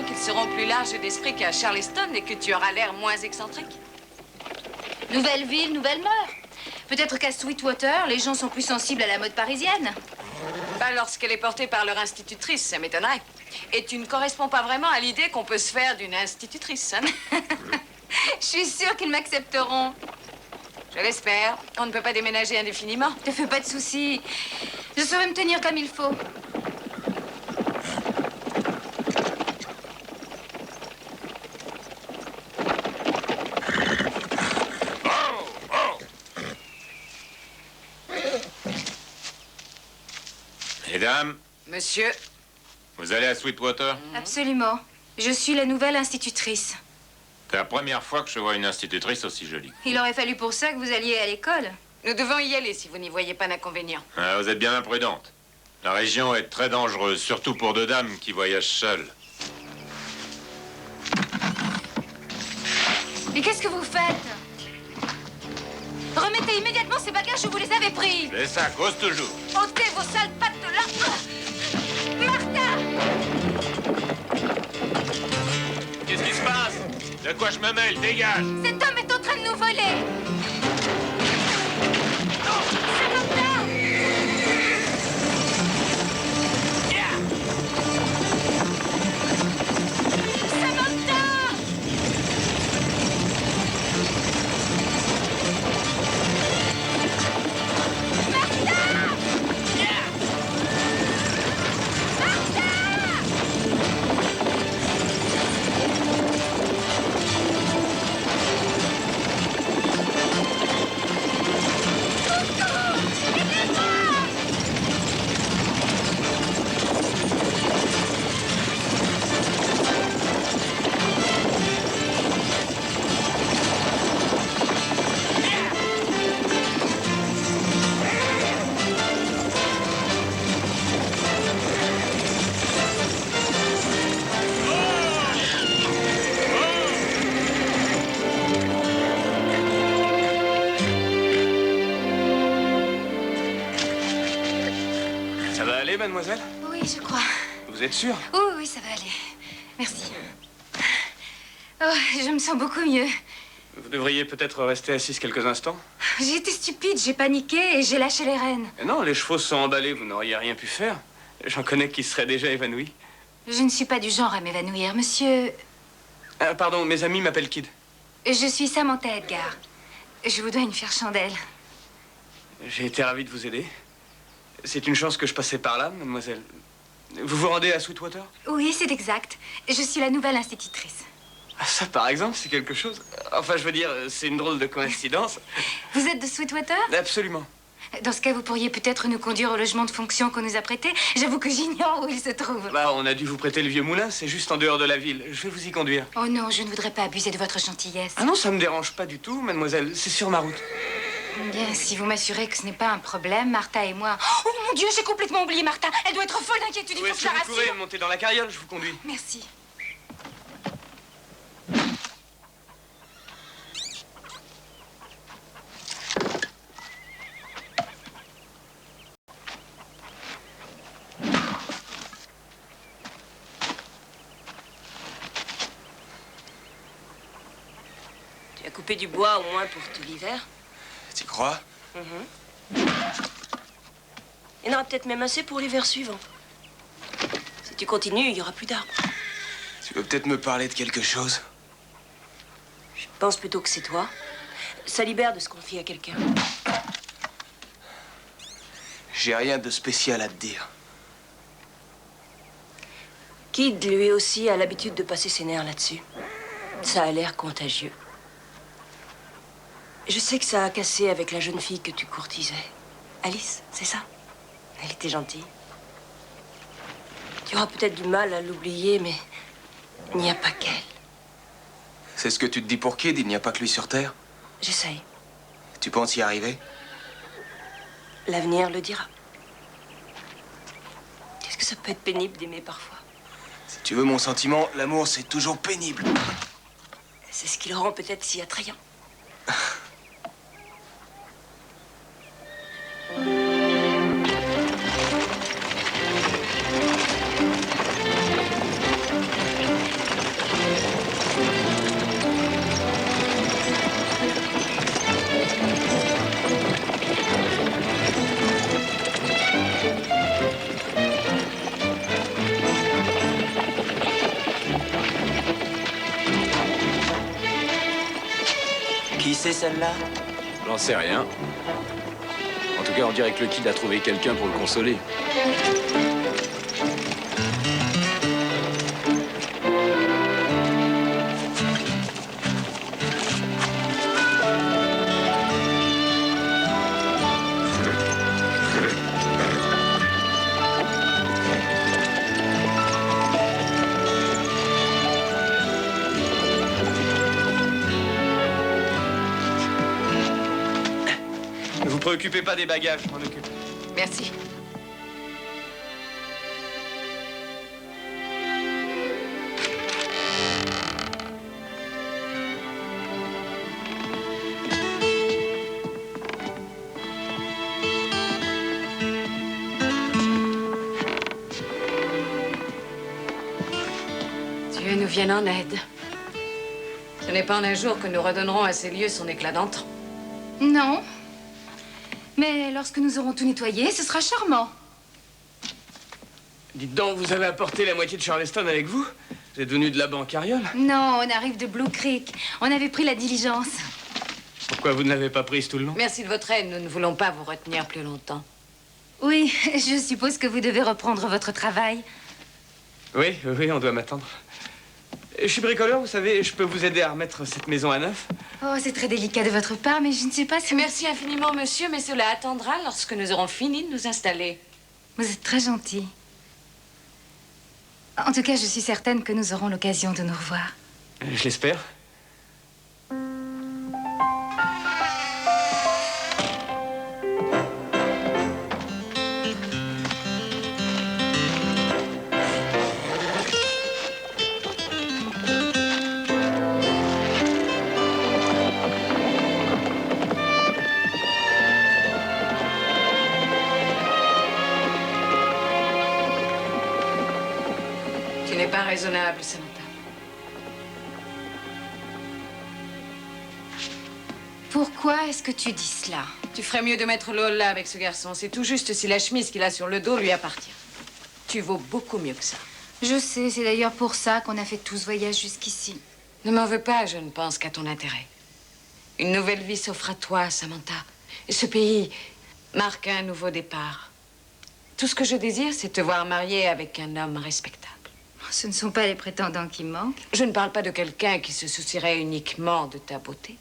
qu'ils seront plus larges d'esprit qu'à Charleston et que tu auras l'air moins excentrique. Nouvelle ville, nouvelle mœurs. Peut-être qu'à Sweetwater, les gens sont plus sensibles à la mode parisienne. Pas lorsqu'elle est portée par leur institutrice, ça m'étonnerait. Et tu ne corresponds pas vraiment à l'idée qu'on peut se faire d'une institutrice, hein? Je suis sûre qu'ils m'accepteront. Je l'espère. On ne peut pas déménager indéfiniment. Ne te fais pas de soucis. Je saurai me tenir comme il faut. Mesdames, Monsieur, vous allez à Sweetwater? Absolument. Je suis la nouvelle institutrice. C'est la première fois que je vois une institutrice aussi jolie. Il aurait fallu pour ça que vous alliez à l'école. nous devons y aller si vous n'y voyez pas d'inconvénient. Ah, vous êtes bien imprudente. La région est très dangereuse, surtout pour deux dames qui voyagent seules. Mais qu'est-ce que vous faites? Remettez immédiatement ces bagages, je vous les avais pris. C'est ça, cause toujours. Ôtez vos sales pattes de là. Martha! Qu'est-ce qui se passe? De quoi je me mêle? Dégage! Cet homme est en train de nous voler. Samantha! Samantha! Ça va aller, mademoiselle? Oui, je crois. Vous êtes sûre? Oui, oui, ça va aller. Merci. Oh, je me sens beaucoup mieux. Vous devriez peut-être rester assise quelques instants. J'ai été stupide, j'ai paniqué et j'ai lâché les rênes. Non, les chevaux sont emballés, vous n'auriez rien pu faire. J'en connais qui seraient déjà évanouis. Je ne suis pas du genre à m'évanouir, monsieur. Ah, pardon, mes amis m'appellent Kid. Je suis Samantha Edgar. Je vous dois une fière chandelle. J'ai été ravi de vous aider. C'est une chance que je passais par là, mademoiselle. Vous vous rendez à Sweetwater? Oui, c'est exact. Je suis la nouvelle institutrice. Ah, ça, par exemple, c'est quelque chose. Enfin, je veux dire, c'est une drôle de coïncidence. Vous êtes de Sweetwater? Absolument. Dans ce cas, vous pourriez peut-être nous conduire au logement de fonction qu'on nous a prêté. J'avoue que j'ignore où il se trouve. Bah, on a dû vous prêter le vieux moulin, c'est juste en dehors de la ville. Je vais vous y conduire. Oh non, je ne voudrais pas abuser de votre gentillesse. Ah non, ça me dérange pas du tout, mademoiselle. C'est sur ma route. Bien, si vous m'assurez que ce n'est pas un problème, Martha et moi... Oh mon Dieu, j'ai complètement oublié Martha. Elle doit être folle d'inquiétude, il Où faut est-ce que je que la vous courez? rassure. Montez dans la carriole, je vous conduis. Merci. tu as coupé du bois au moins pour tout l'hiver. Tu crois? Il y en aura peut-être même assez pour l'hiver suivant. Si tu continues, il y aura plus d'arbres. Tu veux peut-être me parler de quelque chose? Je pense plutôt que c'est toi. Ça libère de se confier à quelqu'un. J'ai rien de spécial à te dire. Kid, lui aussi, a l'habitude de passer ses nerfs là-dessus. Ça a l'air contagieux. Je sais que ça a cassé avec la jeune fille que tu courtisais. Alice, c'est ça? Elle était gentille. Tu auras peut-être du mal à l'oublier, mais il n'y a pas qu'elle. C'est ce que tu te dis pour Kid, il n'y a pas que lui sur Terre? J'essaye. Tu penses y arriver? L'avenir le dira. Qu'est-ce que ça peut être pénible d'aimer parfois? Si tu veux mon sentiment, l'amour, c'est toujours pénible. C'est ce qui le rend peut-être si attrayant. Qui c'est celle-là? J'en sais rien. En tout cas, on dirait que le kid a trouvé quelqu'un pour le consoler. Ne vous préoccupez pas des bagages, je m'en occupe. Merci. Dieu nous vienne en aide. Ce n'est pas en un jour que nous redonnerons à ces lieux son éclat d'antan. Non. Mais lorsque nous aurons tout nettoyé, ce sera charmant. Dites donc, vous avez apporté la moitié de Charleston avec vous? Vous êtes venu de là-bas en carriole? Non, on arrive de Blue Creek. On avait pris la diligence. Pourquoi vous ne l'avez pas prise tout le long? Merci de votre aide. Nous ne voulons pas vous retenir plus longtemps. Oui, je suppose que vous devez reprendre votre travail. Oui, on doit m'attendre. Je suis bricoleur, vous savez, je peux vous aider à remettre cette maison à neuf? Oh, c'est très délicat de votre part, mais je ne sais pas si... Merci infiniment, monsieur, mais cela attendra lorsque nous aurons fini de nous installer. Vous êtes très gentil. En tout cas, je suis certaine que nous aurons l'occasion de nous revoir. Je l'espère. Tu n'es pas raisonnable, Samantha. Pourquoi est-ce que tu dis cela? Tu ferais mieux de mettre l'eau là avec ce garçon. C'est tout juste si la chemise qu'il a sur le dos lui appartient. Tu vaux beaucoup mieux que ça. Je sais, c'est d'ailleurs pour ça qu'on a fait tout ce voyage jusqu'ici. Ne m'en veux pas, je ne pense qu'à ton intérêt. Une nouvelle vie s'offre à toi, Samantha. Et ce pays marque un nouveau départ. Tout ce que je désire, c'est te voir mariée avec un homme respectable. Ce ne sont pas les prétendants qui manquent. Je ne parle pas de quelqu'un qui se soucierait uniquement de ta beauté.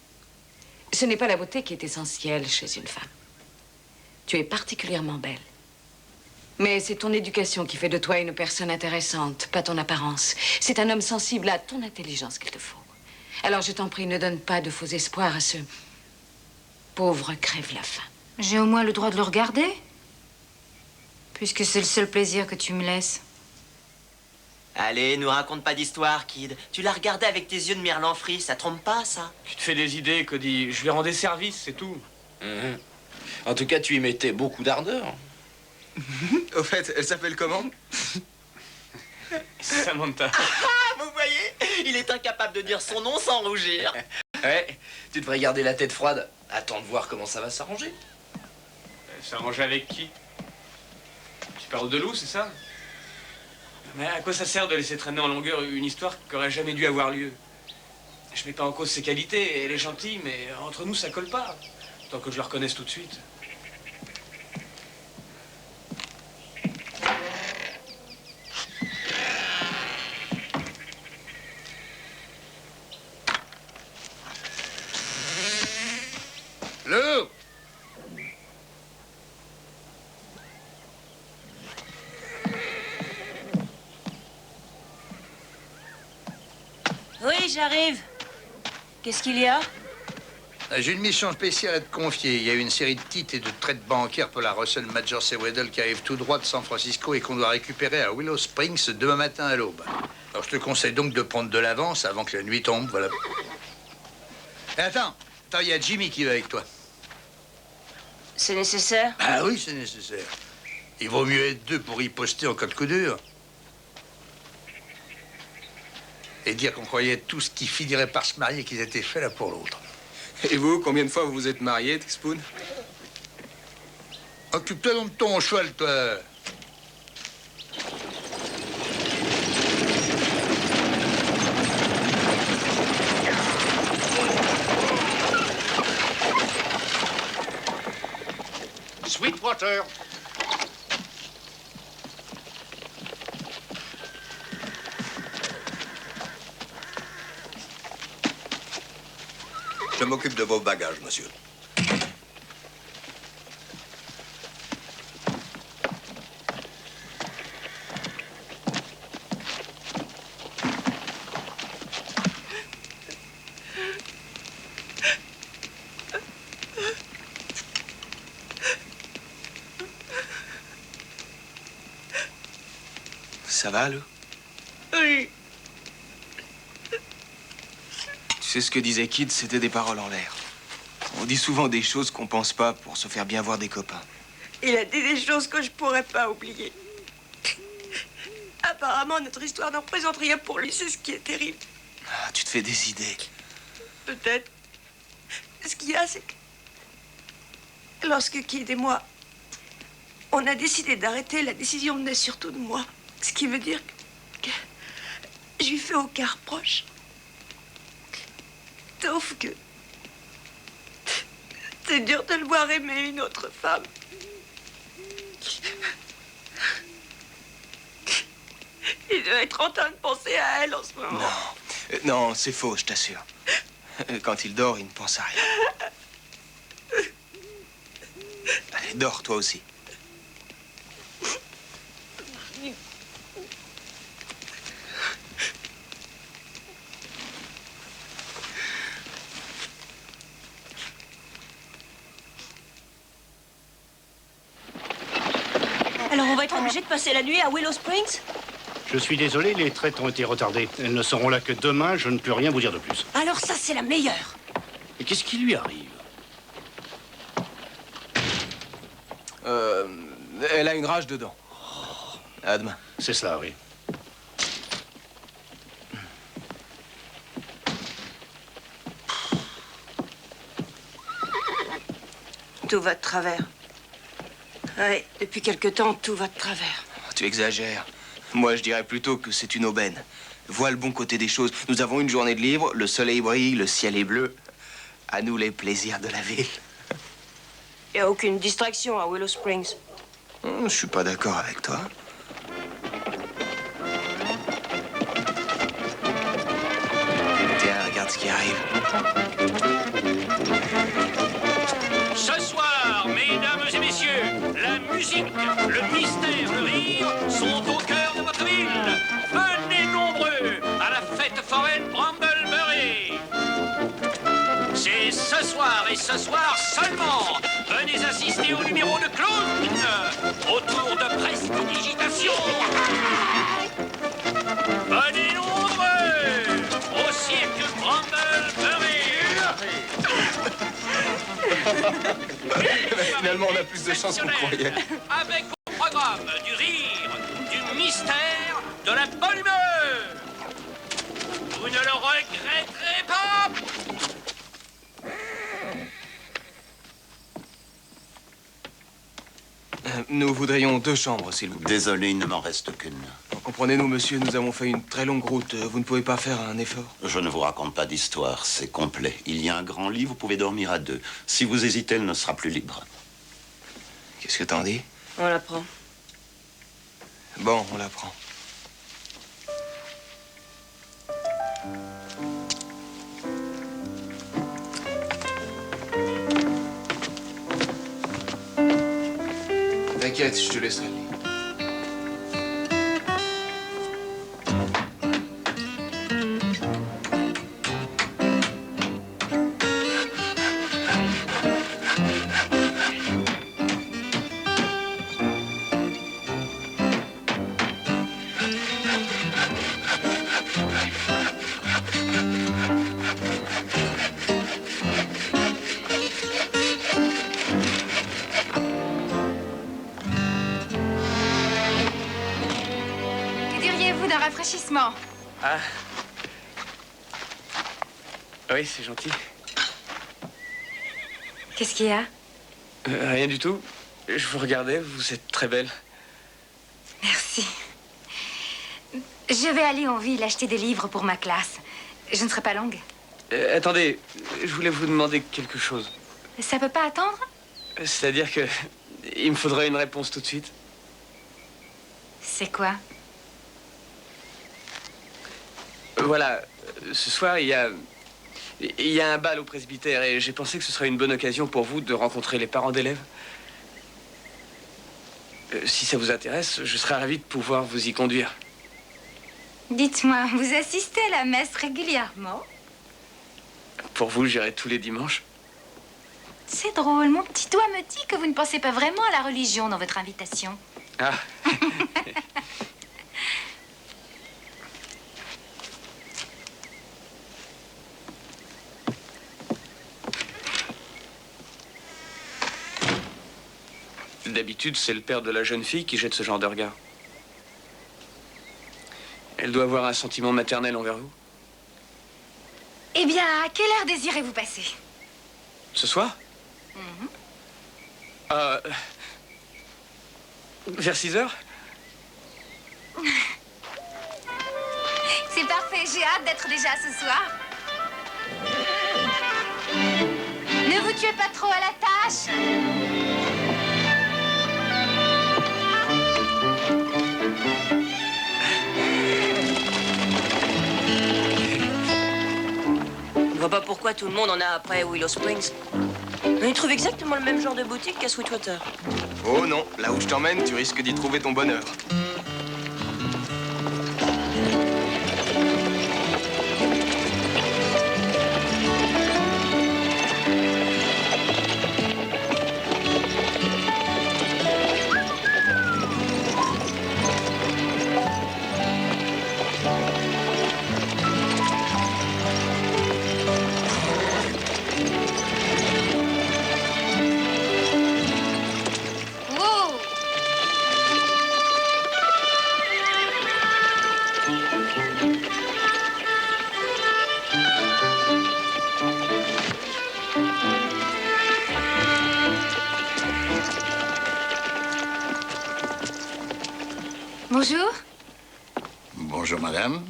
Ce n'est pas la beauté qui est essentielle chez une femme. Tu es particulièrement belle. Mais c'est ton éducation qui fait de toi une personne intéressante, pas ton apparence. C'est un homme sensible à ton intelligence qu'il te faut. Alors je t'en prie, ne donne pas de faux espoirs à ce pauvre crève-la-faim. J'ai au moins le droit de le regarder, puisque c'est le seul plaisir que tu me laisses. Allez, nous raconte pas d'histoire, kid. Tu l'as regardé avec tes yeux de Merlan frit, ça trompe pas, ça? Tu te fais des idées, Cody. Je lui rends des services, c'est tout. En tout cas, tu y mettais beaucoup d'ardeur. Au fait, elle s'appelle comment? Samantha. Ah, vous voyez? Il est incapable de dire son nom sans rougir. Ouais, tu devrais garder la tête froide. Attends de voir comment ça va s'arranger. S'arranger avec qui? Tu parles de Lou, c'est ça? Mais à quoi ça sert de laisser traîner en longueur une histoire qui aurait jamais dû avoir lieu? Je mets pas en cause ses qualités, elle est gentille, mais entre nous, ça colle pas. Tant que je le reconnaisse tout de suite. Lou! Oui, j'arrive. Qu'est-ce qu'il y a? J'ai une mission spéciale à te confier. Il y a une série de titres et de traites bancaires pour la Russell Major Weddell qui arrive tout droit de San Francisco et qu'on doit récupérer à Willow Springs demain matin à l'aube. Alors je te conseille donc de prendre de l'avance avant que la nuit tombe, voilà. Et attends, il y a Jimmy qui va avec toi. C'est nécessaire? Ah oui, c'est nécessaire. Il vaut mieux être deux pour y poster en cas de coup dur. Et dire qu'on croyait tous qui finiraient par se marier qu'ils étaient faits l'un pour l'autre. Et vous, combien de fois vous vous êtes mariés, Teaspoon? Occupe-toi donc de ton cheval, toi. Dishwasher. Je m'occupe de vos bagages, monsieur. Ça va, Lou? Oui. Tu sais ce que disait Kid, c'était des paroles en l'air. On dit souvent des choses qu'on pense pas pour se faire bien voir des copains. Il a dit des choses que je pourrais pas oublier. Apparemment, notre histoire n'en représente rien pour lui, c'est ce qui est terrible. Ah, tu te fais des idées. Peut-être. Ce qu'il y a, c'est que lorsque Kid et moi, on a décidé d'arrêter, la décision venait surtout de moi. Ce qui veut dire que je lui fais aucun reproche. Sauf que c'est dur de le voir aimer une autre femme. Il doit être en train de penser à elle en ce moment. Non, non, c'est faux, je t'assure. Quand il dort, il ne pense à rien. Allez, dors, toi aussi. Alors on va être obligé de passer la nuit à Willow Springs? Je suis désolé, les traites ont été retardées. Elles ne seront là que demain, je ne peux rien vous dire de plus. Alors ça, c'est la meilleure. Et qu'est-ce qui lui arrive? Elle a une rage dedans. À demain. C'est cela, oui. Tout va de travers. Oui, depuis quelque temps, tout va de travers. Tu exagères. Moi, je dirais plutôt que c'est une aubaine. Vois le bon côté des choses. Nous avons une journée de libre, le soleil brille, le ciel est bleu. À nous les plaisirs de la ville. Il n'y a aucune distraction à Willow Springs. Je suis pas d'accord avec toi. Tiens, regarde ce qui arrive. Ce soir, mesdames et messieurs, la musique, le mystère, le rire sont au cœur de votre ville. Venez nombreux à la fête foraine Bramblebury. C'est ce soir et ce soir seulement. Venez assister au numéro de clown autour de prestidigitation. Venez nombreux au cirque Bramblebury. Finalement, on a plus de chance qu'on croyait. Avec au programme du rire, du mystère, de la bonne humeur. Vous ne le regretterez pas. Nous voudrions 2 chambres, s'il vous plaît. Désolé, il ne m'en reste qu'une. Comprenez-nous, monsieur, nous avons fait une très longue route. Vous ne pouvez pas faire un effort? Je ne vous raconte pas d'histoire, c'est complet. Il y a un grand lit, vous pouvez dormir à 2. Si vous hésitez, elle ne sera plus libre. Qu'est-ce que t'en dis? On la prend. Bon, on la prend. T'inquiète, je te laisserai le lit. Rafraîchissement. Ah. Oui, c'est gentil. Qu'est-ce qu'il y a? Rien du tout. Je vous regardais, vous êtes très belle. Merci. Je vais aller en ville acheter des livres pour ma classe. Je ne serai pas longue. Attendez, je voulais vous demander quelque chose. Ça peut pas attendre? C'est-à-dire que Il me faudrait une réponse tout de suite. C'est quoi? Voilà, ce soir, il y a un bal au presbytère et j'ai pensé que ce serait une bonne occasion pour vous de rencontrer les parents d'élèves. Si ça vous intéresse, je serais ravi de pouvoir vous y conduire. Dites-moi, vous assistez à la messe régulièrement? Pour vous, j'irai tous les dimanches. C'est drôle, mon petit doigt me dit que vous ne pensez pas vraiment à la religion dans votre invitation. Ah. D'habitude, c'est le père de la jeune fille qui jette ce genre de regard. Elle doit avoir un sentiment maternel envers vous. Eh bien, à quelle heure désirez-vous passer? Ce soir? Vers 6 heures? C'est parfait, j'ai hâte d'être déjà ce soir. Ne vous tuez pas trop à la tâche. Je vois pas pourquoi tout le monde en a après Willow Springs. On y trouve exactement le même genre de boutique qu'à Sweetwater. Oh non, là où je t'emmène, tu risques d'y trouver ton bonheur. Wow. Bonjour. Bonjour, madame.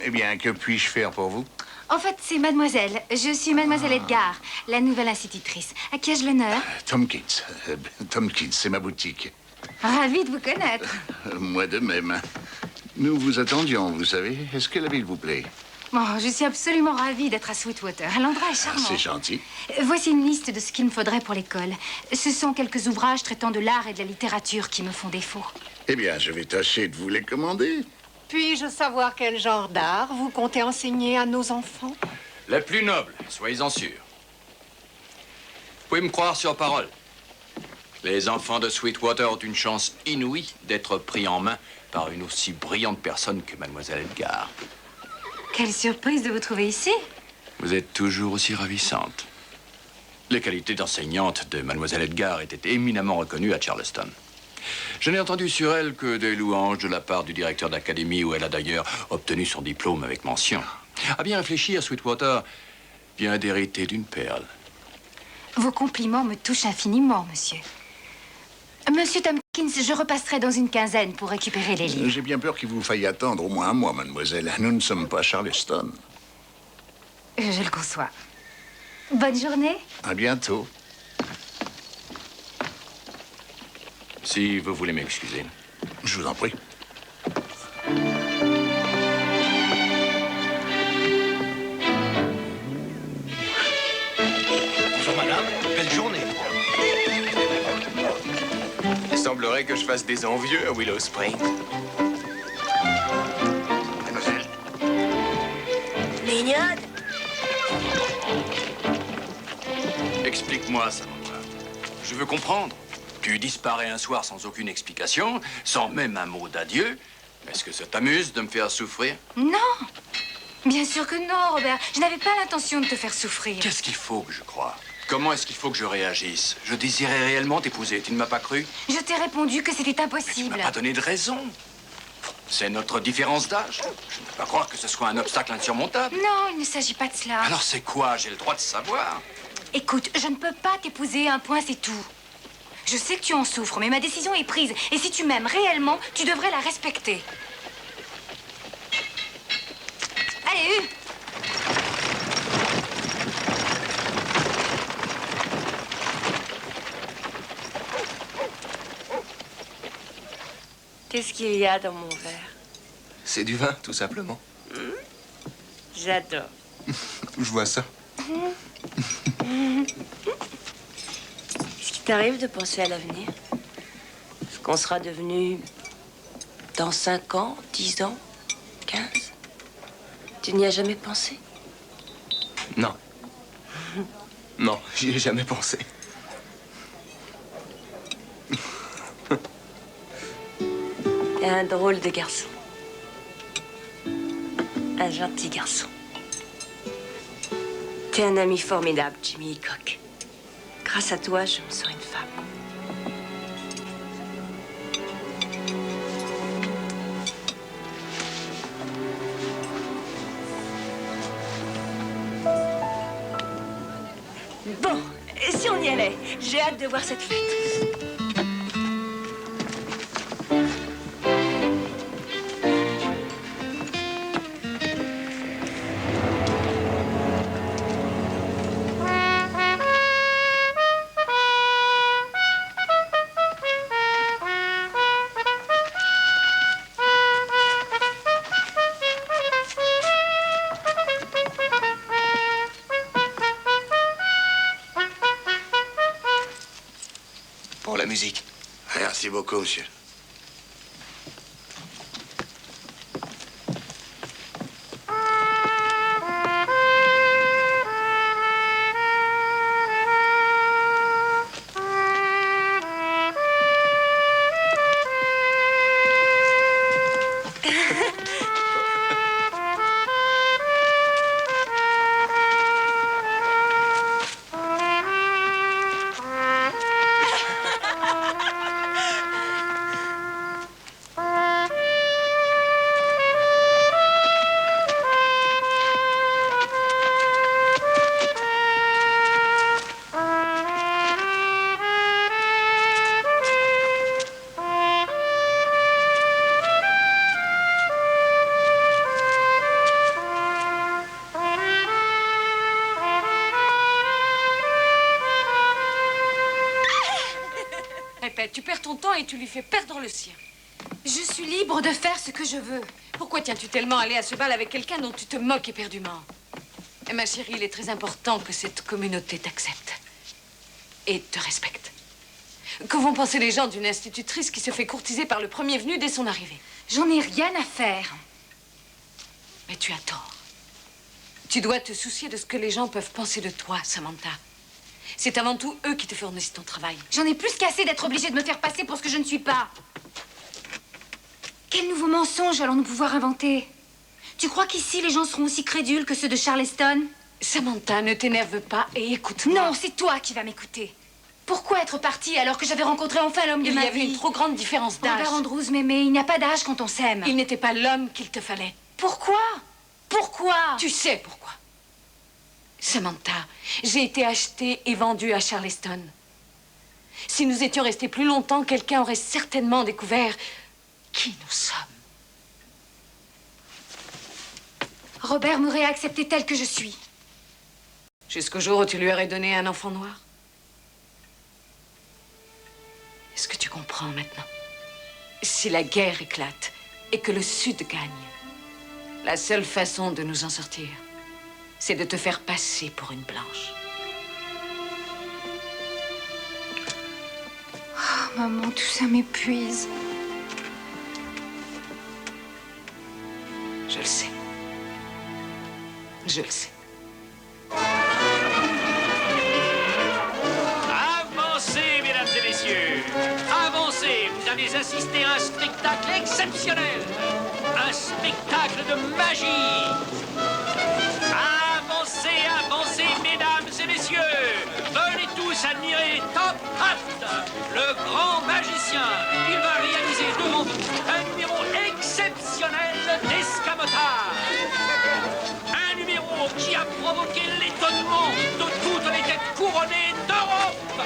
Eh bien, que puis-je faire pour vous? En fait, c'est mademoiselle. Je suis mademoiselle Edgar, la nouvelle institutrice. À qui ai-je l'honneur? Tomkins. Tomkins, c'est ma boutique. Ravie de vous connaître. Moi de même. Nous vous attendions, vous savez. Est-ce que la ville vous plaît? Bon, je suis absolument ravie d'être à Sweetwater. L'endroit est charmant. C'est gentil. Voici une liste de ce qu'il me faudrait pour l'école. Ce sont quelques ouvrages traitant de l'art et de la littérature qui me font défaut. Eh bien, je vais tâcher de vous les commander. Puis-je savoir quel genre d'art vous comptez enseigner à nos enfants? La plus noble, soyez-en sûrs. Vous pouvez me croire sur parole. Les enfants de Sweetwater ont une chance inouïe d'être pris en main par une aussi brillante personne que Mademoiselle Edgar. Quelle surprise de vous trouver ici. Vous êtes toujours aussi ravissante. Les qualités d'enseignante de Mademoiselle Edgar étaient éminemment reconnues à Charleston. Je n'ai entendu sur elle que des louanges de la part du directeur d'académie où elle a d'ailleurs obtenu son diplôme avec mention. À bien réfléchir, Sweetwater vient d'hériter d'une perle. Vos compliments me touchent infiniment, monsieur. Monsieur Tomkins, je repasserai dans une quinzaine pour récupérer les livres. J'ai bien peur qu'il vous faille attendre au moins un mois, mademoiselle. Nous ne sommes pas à Charleston. Je le conçois. Bonne journée. À bientôt. Si vous voulez m'excuser. Je vous en prie. Bonjour madame, belle journée. Il semblerait que je fasse des envieux à Willow Springs. Mademoiselle. Mignonne. Explique-moi, Samantha. Je veux comprendre. Tu disparais un soir sans aucune explication, sans même un mot d'adieu. Est-ce que ça t'amuse de me faire souffrir? Non. Bien sûr que non, Robert. Je n'avais pas l'intention de te faire souffrir. Qu'est-ce qu'il faut que je croie? Comment est-ce qu'il faut que je réagisse? Je désirais réellement t'épouser. Tu ne m'as pas cru? Je t'ai répondu que c'était Mais impossible. tu m'as pas donné de raison. C'est notre différence d'âge. Je ne peux pas croire que ce soit un obstacle insurmontable. Non, il ne s'agit pas de cela. Alors c'est quoi? J'ai le droit de savoir. Écoute, je ne peux pas t'épouser, un point, c'est tout. Je sais que tu en souffres, mais ma décision est prise. Et si tu m'aimes réellement, tu devrais la respecter. Allez, Qu'est-ce qu'il y a dans mon verre? C'est du vin, tout simplement. J'adore. Je vois ça. Est-ce qu'il t'arrive de penser à l'avenir? Ce qu'on sera devenu dans 5 ans, 10 ans, 15? Tu n'y as jamais pensé? Non. Non, j'y ai jamais pensé. T'es un drôle de garçon. Un gentil garçon. T'es un ami formidable, Jimmy Hickok. Grâce à toi, je me sens une femme. Bon, et si on y allait? J'ai hâte de voir cette fête. Pour la musique. Merci beaucoup, monsieur. Tu perds ton temps et tu lui fais perdre le sien. Je suis libre de faire ce que je veux. Pourquoi tiens-tu tellement à aller à ce bal avec quelqu'un dont tu te moques éperdument? Et ma chérie, il est très important que cette communauté t'accepte et te respecte. Que vont penser les gens d'une institutrice qui se fait courtiser par le premier venu dès son arrivée? J'en ai rien à faire. Mais tu as tort. Tu dois te soucier de ce que les gens peuvent penser de toi, Samantha. C'est avant tout eux qui te fournissent ton travail. J'en ai plus qu'assez d'être obligée de me faire passer pour ce que je ne suis pas. Quel nouveau mensonge allons-nous pouvoir inventer? Tu crois qu'ici, les gens seront aussi crédules que ceux de Charleston? Samantha, ne t'énerve pas et écoute-moi. Non, c'est toi qui vas m'écouter. Pourquoi être partie alors que j'avais rencontré enfin l'homme de ma vie? Il y avait une trop grande différence d'âge. Robert Andrews, mémé, il n'y a pas d'âge quand on s'aime. Il n'était pas l'homme qu'il te fallait. Pourquoi? Pourquoi? Tu sais pourquoi. Samantha, j'ai été achetée et vendue à Charleston. Si nous étions restés plus longtemps, quelqu'un aurait certainement découvert qui nous sommes. Robert m'aurait accepté tel que je suis. Jusqu'au jour où tu lui aurais donné un enfant noir. Est-ce que tu comprends maintenant? Si la guerre éclate et que le Sud gagne, la seule façon de nous en sortir, c'est de te faire passer pour une blanche. Oh, maman, tout ça m'épuise. Je le sais. Je le sais. Avancez, mesdames et messieurs. Avancez. Vous avez assisté à un spectacle exceptionnel. Un spectacle de magie. Avancez, avancez, mesdames et messieurs. Venez tous admirer Top Hat, le grand magicien. Il va réaliser devant vous un numéro exceptionnel d'escamotage. Un numéro qui a provoqué l'étonnement de toutes les têtes couronnées d'Europe.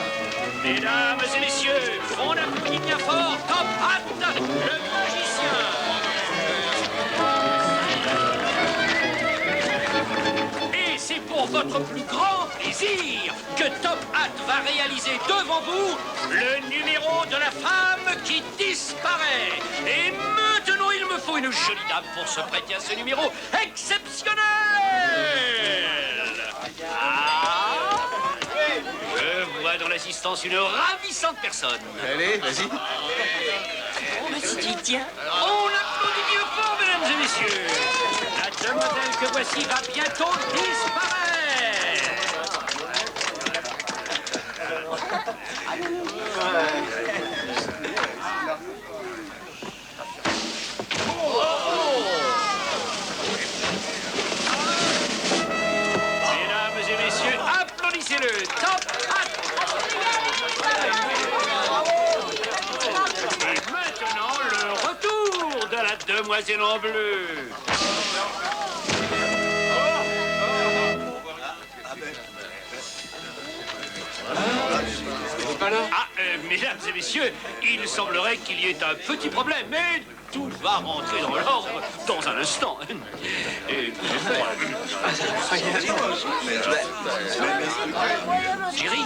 Mesdames et messieurs, on applaudit bien fort Top Hat, le magicien. Et c'est pour votre plus grand plaisir que Top Hat va réaliser devant vous le numéro de la femme qui disparaît. Et maintenant, il me faut une jolie dame pour se prêter à ce numéro exceptionnel. Je vois dans l'assistance une ravissante personne. Allez, vas-y. Vas-y, tiens. On applaudit bien fort, mesdames et messieurs. La demoiselle que voici va bientôt disparaître. Mesdames et messieurs, applaudissez-le. Top Hat. Et maintenant, le retour de la demoiselle en bleu. Mesdames et messieurs, il semblerait qu'il y ait un petit problème, mais tout va rentrer dans l'ordre dans un instant. Chérie.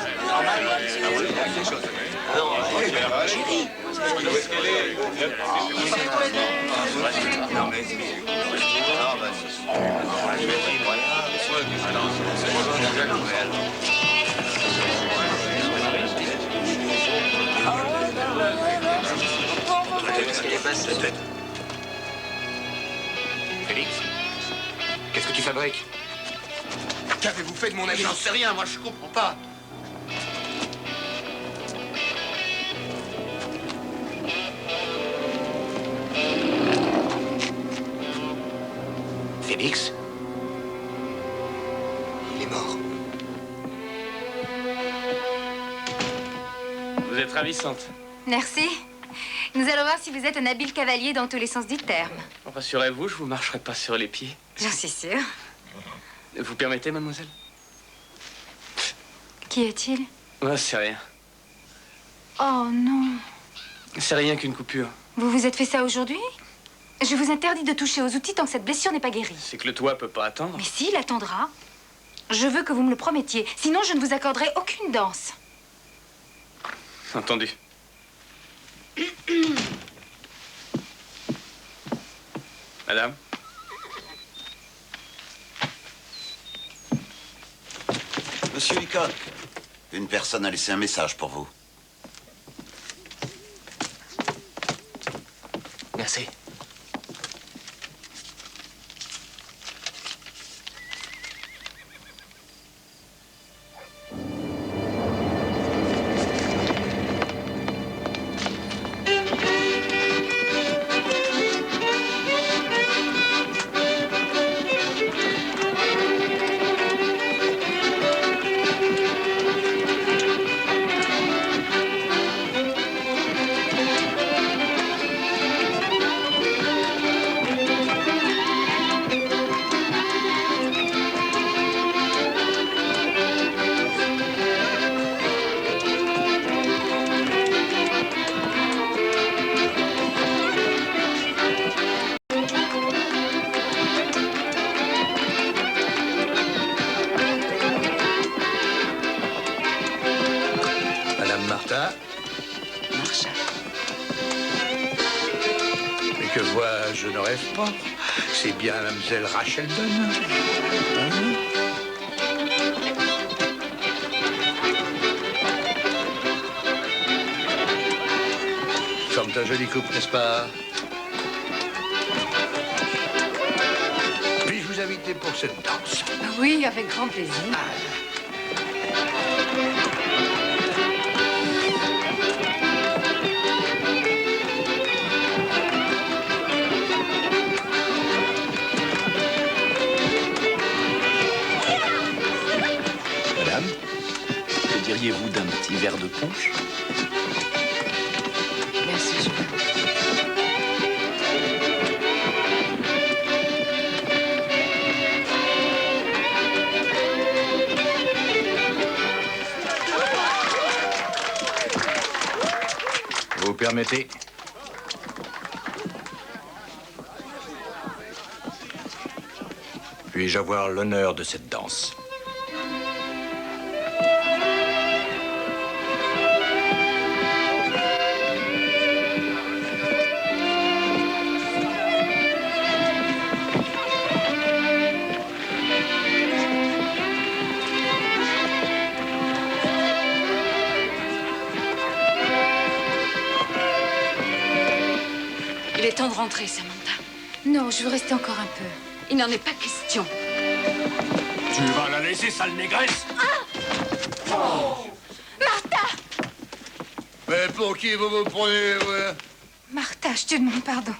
Félix, qu'est-ce que tu fabriques? Qu'avez-vous fait de mon ami? J'en sais rien, moi je comprends pas. Félix? Il est mort. Vous êtes ravissante. Merci. Nous allons voir si vous êtes un habile cavalier dans tous les sens du terme. Rassurez-vous, je vous marcherai pas sur les pieds. J'en suis sûre. Vous permettez, mademoiselle? Qui est-il? Oh, c'est rien. Oh non. C'est rien qu'une coupure. Vous vous êtes fait ça aujourd'hui? Je vous interdis de toucher aux outils tant que cette blessure n'est pas guérie. C'est que le toit peut pas attendre. Mais si, il attendra. Je veux que vous me le promettiez. Sinon, je ne vous accorderai aucune danse. Entendu. Madame? Monsieur Leacock, une personne a laissé un message pour vous. Merci. Marcha. Mais que vois-je, je ne rêve pas. C'est bien mademoiselle Rachel Dunn. Hein? Forme un joli couple, n'est-ce pas? Puis-je vous inviter pour cette danse? Oui, avec grand plaisir. Madame, que diriez-vous d'un petit verre de punch? Merci, Julien. Vous permettez? Puis-je avoir l'honneur de cette danse? est temps de rentrer, Samantha. Non, je veux rester encore un peu. Il n'en est pas question. Tu vas la laisser, sale négresse? Martha! Mais pour qui vous vous prenez, ouais? Martha, je te demande pardon.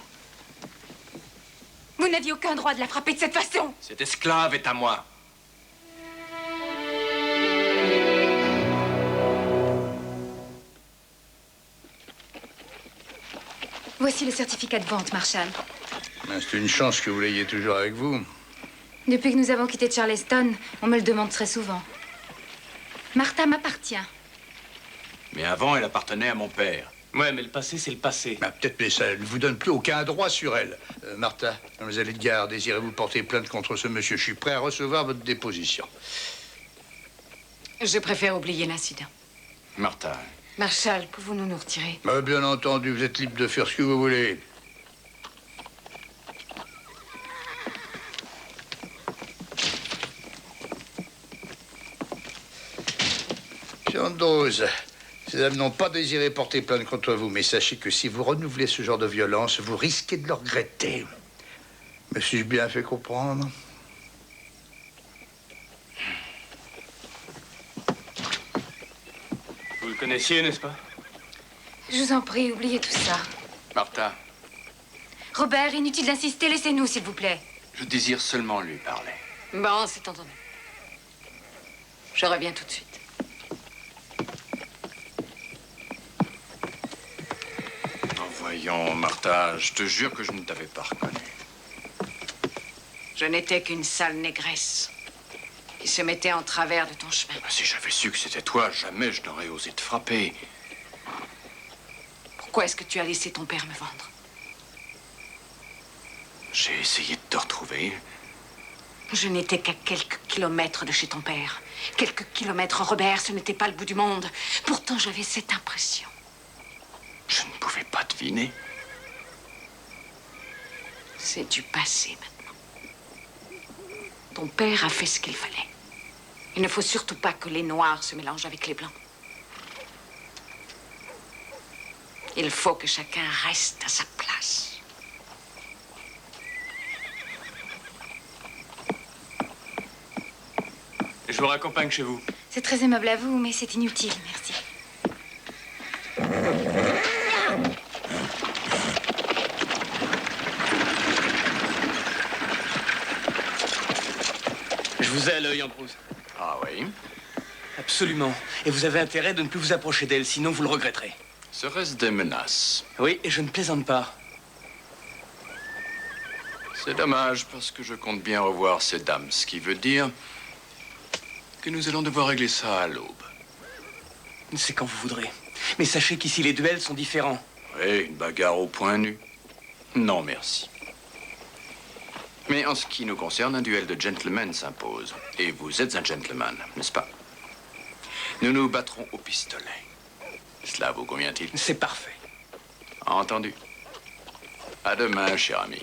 Vous n'aviez aucun droit de la frapper de cette façon. Cet esclave est à moi. Voici le certificat de vente, Marshall. C'est une chance que vous l'ayez toujours avec vous. Depuis que nous avons quitté Charleston, on me le demande très souvent. Martha m'appartient. Mais avant, elle appartenait à mon père. Ouais, mais le passé, c'est le passé. Bah, peut-être, mais ça ne vous donne plus aucun droit sur elle. Martha, mademoiselle Edgar, désirez-vous porter plainte contre ce monsieur? Je suis prêt à recevoir votre déposition. Je préfère oublier l'incident. Martha. Marshall, pouvons-nous nous retirer? Bah, bien entendu, vous êtes libre de faire ce que vous voulez. Monsieur Andrews, ces dames n'ont pas désiré porter plainte contre vous, mais sachez que si vous renouvelez ce genre de violence, vous risquez de le regretter. Me suis-je bien fait comprendre? Vous le connaissiez, n'est-ce pas? Je vous en prie, oubliez tout ça. Martha, Robert, inutile d'insister, laissez-nous, s'il vous plaît. je désire seulement lui parler. Bon, c'est entendu. Je reviens tout de suite. Voyons, Martha, je te jure que je ne t'avais pas reconnu. Je n'étais qu'une sale négresse qui se mettait en travers de ton chemin. Si j'avais su que c'était toi, jamais je n'aurais osé te frapper. Pourquoi est-ce que tu as laissé ton père me vendre? J'ai essayé de te retrouver. Je n'étais qu'à quelques kilomètres de chez ton père. Quelques kilomètres, Robert, ce n'était pas le bout du monde. Pourtant, j'avais cette impression. Je ne pouvais pas deviner. C'est du passé maintenant. Ton père a fait ce qu'il fallait. Il ne faut surtout pas que les noirs se mélangent avec les blancs. Il faut que chacun reste à sa place. Je vous raccompagne chez vous. C'est très aimable à vous, mais c'est inutile, merci. Je vous ai à l'œil, Andrews. Ah oui? Absolument. Et vous avez intérêt de ne plus vous approcher d'elle, sinon vous le regretterez. Serait-ce des menaces? Oui, et je ne plaisante pas. C'est dommage, parce que je compte bien revoir ces dames, ce qui veut dire que nous allons devoir régler ça à l'aube. C'est quand vous voudrez. Mais sachez qu'ici, les duels sont différents. Oui, une bagarre au point nu. Non, merci. Mais en ce qui nous concerne, un duel de gentlemen s'impose. Et vous êtes un gentleman, n'est-ce pas? Nous nous battrons au pistolet. Cela vous convient-il? C'est parfait. Entendu. À demain, cher ami.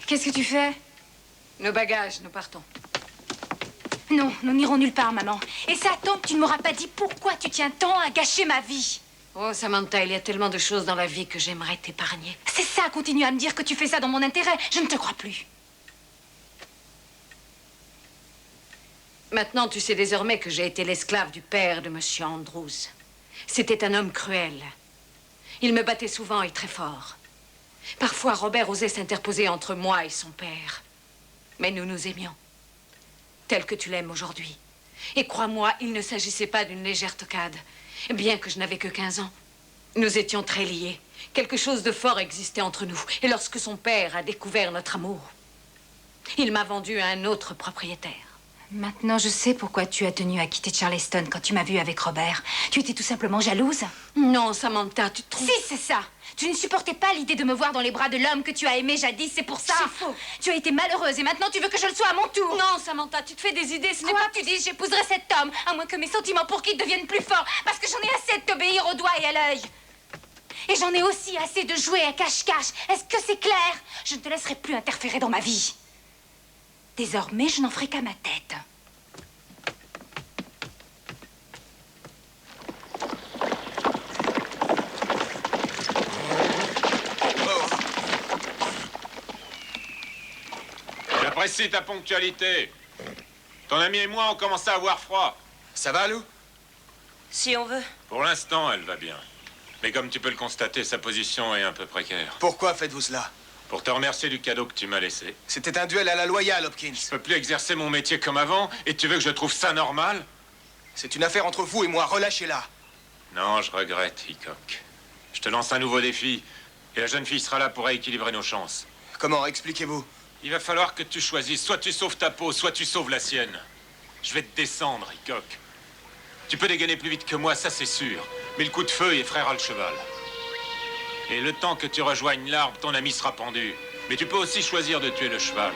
Qu'est-ce que tu fais? Nos bagages, nous partons. Non, nous n'irons nulle part, maman. Et ça tant que tu ne m'auras pas dit pourquoi tu tiens tant à gâcher ma vie. Oh, Samantha, il y a tellement de choses dans la vie que j'aimerais t'épargner. C'est ça, continue à me dire que tu fais ça dans mon intérêt. Je ne te crois plus. Maintenant, tu sais désormais que j'ai été l'esclave du père de Monsieur Andrews. C'était un homme cruel. Il me battait souvent et très fort. Parfois, Robert osait s'interposer entre moi et son père. Mais nous nous aimions, tel que tu l'aimes aujourd'hui. Et crois-moi, il ne s'agissait pas d'une légère tocade. Bien que je n'avais que 15 ans, nous étions très liés. Quelque chose de fort existait entre nous. Et lorsque son père a découvert notre amour, il m'a vendu à un autre propriétaire. Maintenant, je sais pourquoi tu as tenu à quitter Charleston quand tu m'as vue avec Robert. Tu étais tout simplement jalouse? Non, Samantha, tu te trompes. Si, c'est ça. Tu ne supportais pas l'idée de me voir dans les bras de l'homme que tu as aimé jadis, c'est pour ça. C'est faux. Tu as été malheureuse et maintenant tu veux que je le sois à mon tour. Non, Samantha, tu te fais des idées, ce n'est Quoi pas... que tu dises, j'épouserai cet homme, à moins que mes sentiments pour Kit deviennent plus forts, parce que j'en ai assez de t'obéir au doigt et à l'œil. Et j'en ai aussi assez de jouer à cache-cache. Est-ce que c'est clair? Je ne te laisserai plus interférer dans ma vie. Désormais, je n'en ferai qu'à ma tête. J'apprécie ta ponctualité. Ton ami et moi, on commence à avoir froid. Ça va, Lou? Si on veut. Pour l'instant, elle va bien. Mais comme tu peux le constater, sa position est un peu précaire. Pourquoi faites-vous cela? Pour te remercier du cadeau que tu m'as laissé. C'était un duel à la loyale, Hopkins. Je peux plus exercer mon métier comme avant, et tu veux que je trouve ça normal? C'est une affaire entre vous et moi, relâchez-la. Non, je regrette, Hickok. Je te lance un nouveau défi, et la jeune fille sera là pour rééquilibrer nos chances. Comment? Expliquez-vous. Il va falloir que tu choisisses, soit tu sauves ta peau, soit tu sauves la sienne. Je vais te descendre, Hickok. Tu peux dégainer plus vite que moi, ça c'est sûr. Mais le coup de feu effraiera le cheval. Et le temps que tu rejoignes l'arbre, ton ami sera pendu. Mais tu peux aussi choisir de tuer le cheval.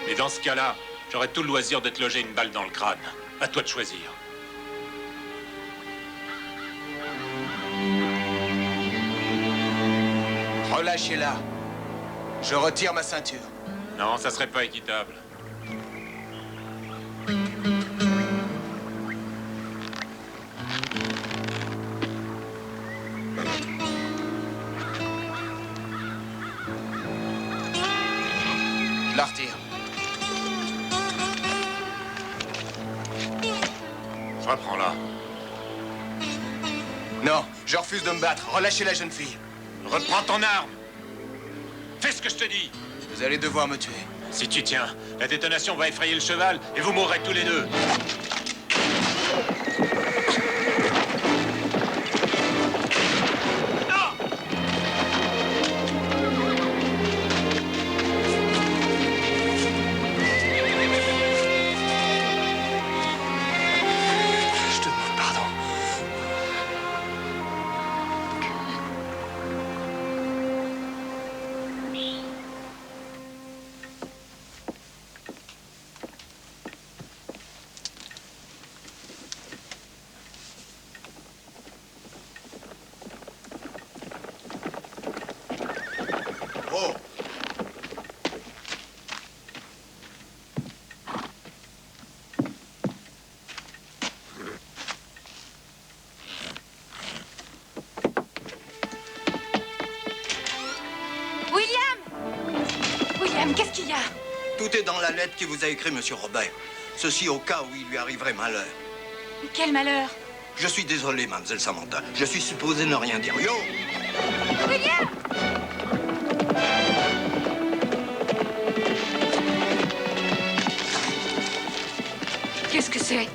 Et dans ce cas-là, j'aurai tout le loisir de te loger une balle dans le crâne. À toi de choisir. Relâchez-la. Je retire ma ceinture. Non, ça serait pas équitable. Je la retire. Reprends-la. Non, je refuse de me battre. Relâchez la jeune fille. Reprends ton arme. Fais ce que je te dis. Vous allez devoir me tuer. Si tu tiens, la détonation va effrayer le cheval et vous mourrez tous les deux. Je te demande pardon. Oh! William, qu'est-ce qu'il y a? Tout est dans la lettre qu'il vous a écrite, Monsieur Robert. Ceci au cas où il lui arriverait malheur. Quel malheur? Je suis désolé, mademoiselle Samantha. Je suis supposé ne rien dire. Yo! William! Qu'est-ce que c'est?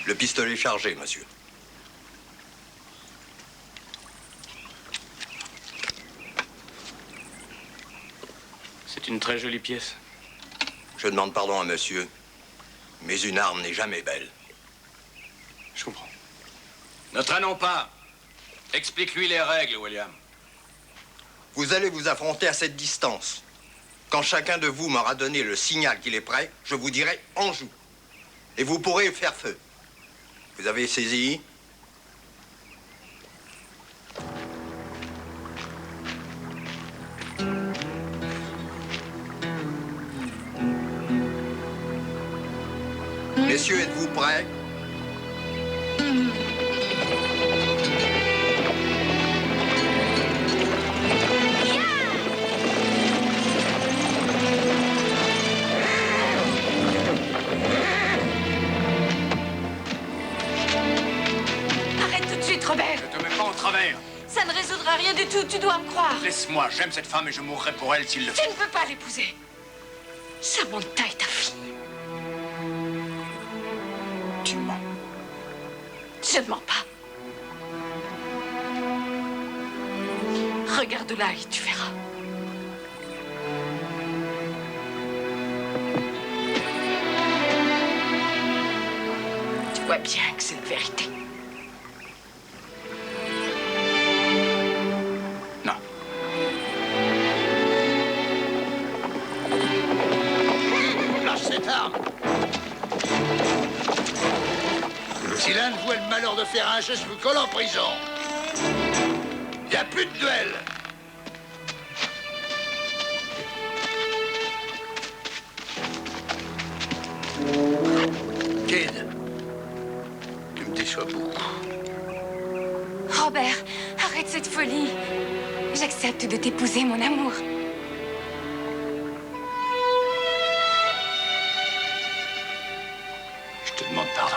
Le pistolet chargé, monsieur. C'est une très jolie pièce. Je demande pardon à monsieur, mais une arme n'est jamais belle. Je comprends. Ne traînons pas. Explique-lui les règles, William. Vous allez vous affronter à cette distance. Quand chacun de vous m'aura donné le signal qu'il est prêt, je vous dirai « en joue ». Et vous pourrez faire feu. Vous avez saisi? Messieurs, êtes-vous prêts? Arrête tout de suite, Robert. Ne te mets pas en travers. Ça ne résoudra rien du tout, tu dois me croire. Laisse-moi, j'aime cette femme et je mourrai pour elle s'il le Tu faut. ne peux pas l'épouser. Samantha est ta fille. Tu mens. Je ne mens pas. Regarde-la et tu verras. Tu vois bien que c'est la vérité. Non. hein, je suis colle en prison. Y a plus de duel. Kid, tu me déçois beaucoup. Robert, arrête cette folie. J'accepte de t'épouser, mon amour. Je te demande pardon.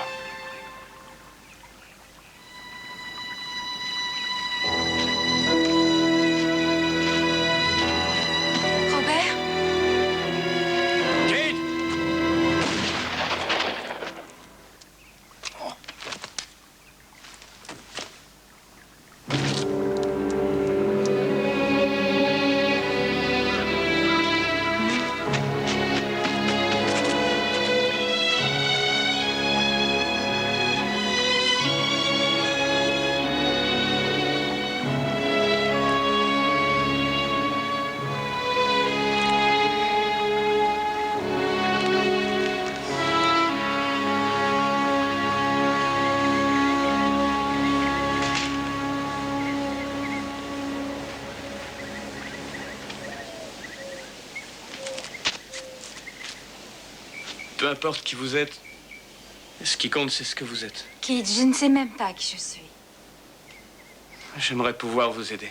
Robert? Kid! Peu importe qui vous êtes, ce qui compte, c'est ce que vous êtes. Kid, je ne sais même pas qui je suis. J'aimerais pouvoir vous aider.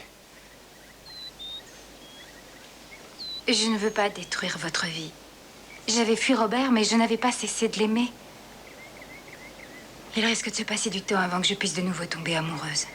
Je ne veux pas détruire votre vie. J'avais fui Robert, mais je n'avais pas cessé de l'aimer. Il risque de se passer du temps avant que je puisse de nouveau tomber amoureuse.